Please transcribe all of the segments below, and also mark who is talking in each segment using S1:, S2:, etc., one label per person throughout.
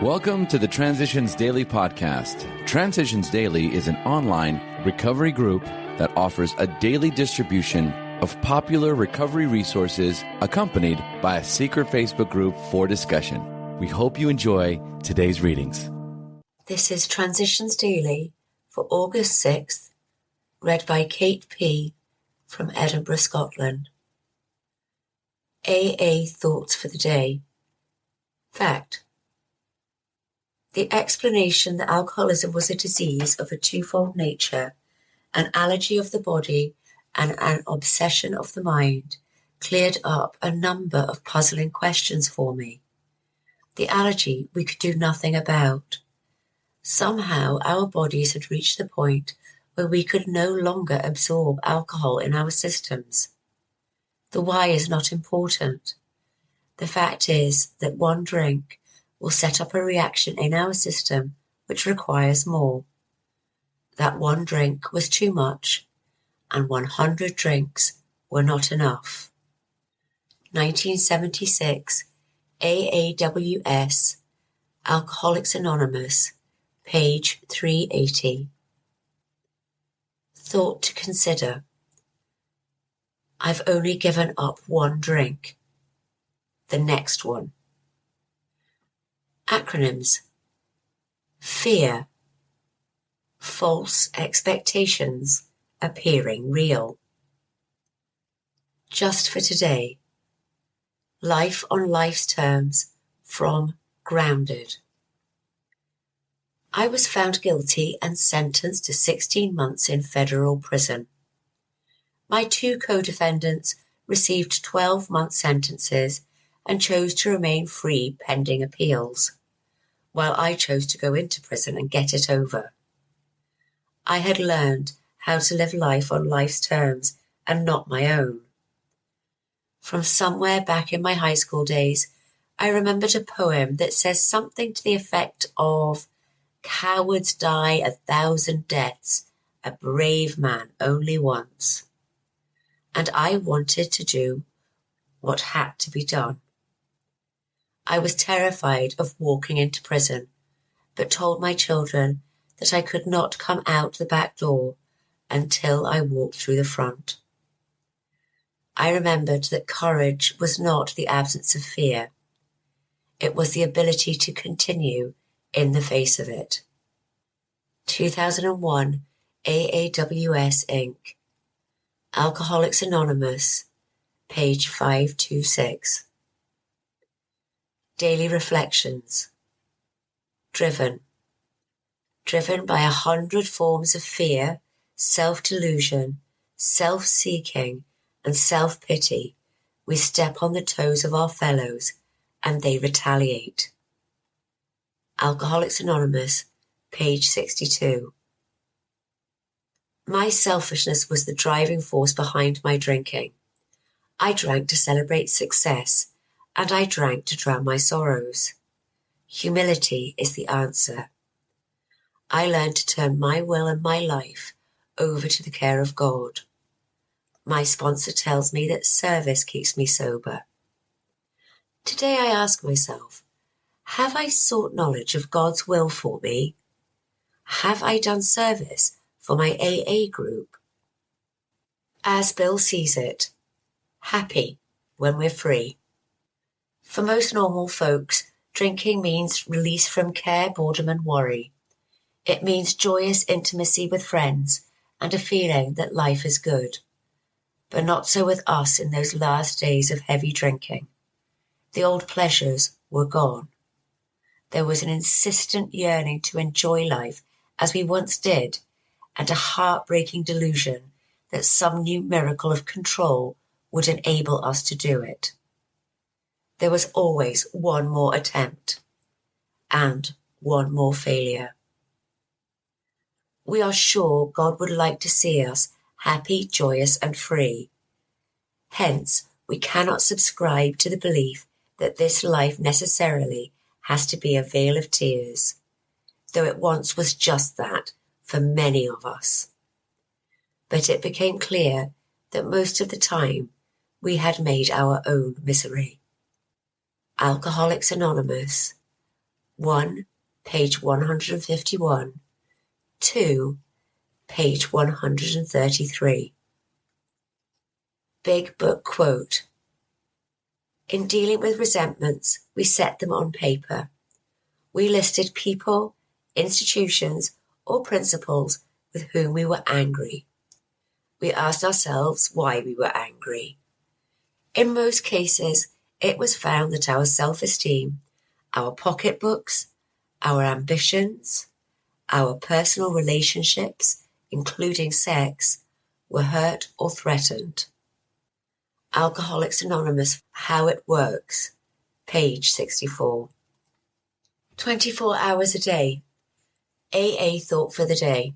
S1: Welcome to the Transitions Daily podcast. Transitions Daily is an online recovery group that offers a daily distribution of popular recovery resources accompanied by a secret Facebook group for discussion. We hope you enjoy today's readings.
S2: This is Transitions Daily for August 6th, read by Kate P. from Edinburgh, Scotland. AA Thoughts for the Day. Fact. The explanation that alcoholism was a disease of a twofold nature, an allergy of the body and an obsession of the mind, cleared up a number of puzzling questions for me. The allergy we could do nothing about. Somehow our bodies had reached the point where we could no longer absorb alcohol in our systems. The why is not important. The fact is that one drink will set up a reaction in our system which requires more. That one drink was too much, and 100 drinks were not enough. 1976, AAWS, Alcoholics Anonymous, page 380. Thought to consider. I've only given up one drink. The next one. Acronyms. Fear. False expectations appearing real. Just for today. Life on life's terms from Grounded. I was found guilty and sentenced to 16 months in federal prison. My two co-defendants received 12-month sentences and chose to remain free pending appeals, while I chose to go into prison and get it over. I had learned how to live life on life's terms and not my own. From somewhere back in my high school days, I remembered a poem that says something to the effect of, "Cowards die 1,000 deaths, a brave man only once." And I wanted to do what had to be done. I was terrified of walking into prison, but told my children that I could not come out the back door until I walked through the front. I remembered that courage was not the absence of fear. It was the ability to continue in the face of it. 2001, AAWS Inc. Alcoholics Anonymous, page 526. Daily Reflections. Driven by 100 forms of fear, self-delusion, self-seeking, and self-pity, we step on the toes of our fellows, and they retaliate. Alcoholics Anonymous, page 62. My selfishness was the driving force behind my drinking. I drank to celebrate success, and I drank to drown my sorrows. Humility is the answer. I learned to turn my will and my life over to the care of God. My sponsor tells me that service keeps me sober. Today I ask myself, have I sought knowledge of God's will for me? Have I done service for my AA group? As Bill sees it, happy when we're free. For most normal folks, drinking means release from care, boredom, and worry. It means joyous intimacy with friends and a feeling that life is good. But not so with us in those last days of heavy drinking. The old pleasures were gone. There was an insistent yearning to enjoy life as we once did, and a heartbreaking delusion that some new miracle of control would enable us to do it. There was always one more attempt, and one more failure. We are sure God would like to see us happy, joyous, and free. Hence, we cannot subscribe to the belief that this life necessarily has to be a vale of tears, though it once was just that for many of us. But it became clear that most of the time we had made our own misery. Alcoholics Anonymous, 1, page 151, 2, page 133. Big Book Quote: in dealing with resentments, we set them on paper. We listed people, institutions, or principles with whom we were angry. We asked ourselves why we were angry. In most cases, it was found that our self-esteem, our pocketbooks, our ambitions, our personal relationships, including sex, were hurt or threatened. Alcoholics Anonymous, How It Works, page 64. 24 hours a day. AA thought for the day.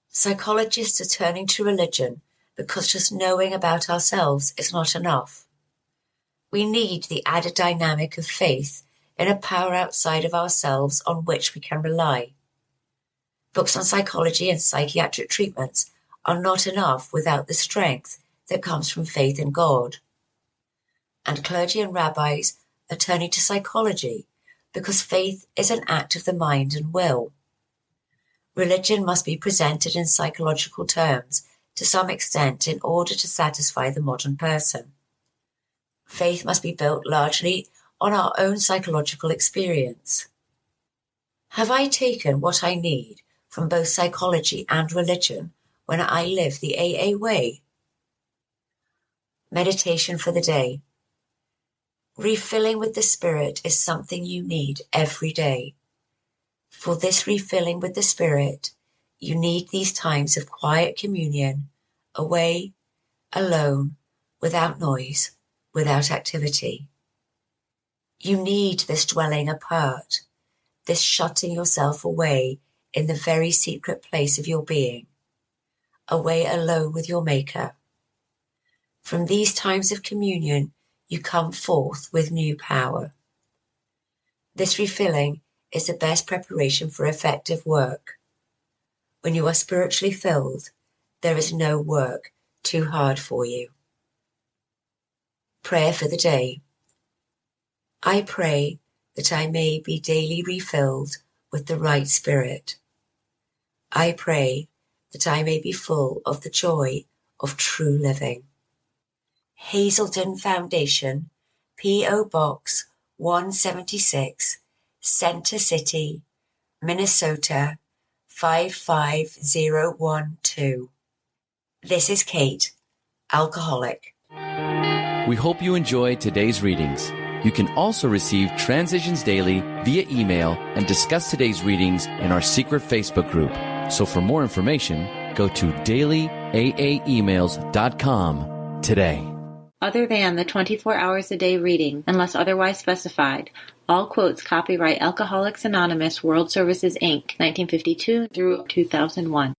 S2: Psychologists are turning to religion because just knowing about ourselves is not enough. We need the added dynamic of faith in a power outside of ourselves on which we can rely. Books on psychology and psychiatric treatments are not enough without the strength that comes from faith in God. And clergy and rabbis are turning to psychology because faith is an act of the mind and will. Religion must be presented in psychological terms to some extent in order to satisfy the modern person. Faith must be built largely on our own psychological experience. Have I taken what I need from both psychology and religion when I live the AA way? Meditation for the day. Refilling with the Spirit is something you need every day. For this refilling with the Spirit, you need these times of quiet communion, away, alone, without noise, without activity. You need this dwelling apart, this shutting yourself away in the very secret place of your being, away alone with your Maker. From these times of communion, you come forth with new power. This refilling is the best preparation for effective work. When you are spiritually filled, there is no work too hard for you. Prayer for the day. I pray that I may be daily refilled with the right spirit. I pray that I may be full of the joy of true living. Hazelden Foundation, P.O. Box 176, Center City, Minnesota 55012. This is Kate, alcoholic.
S1: We hope you enjoyed today's readings. You can also receive Transitions Daily via email and discuss today's readings in our secret Facebook group. So for more information, go to dailyaaemails.com today.
S3: Other than the 24 hours a day reading, unless otherwise specified, all quotes copyright Alcoholics Anonymous World Services, Inc., 1952 through 2001.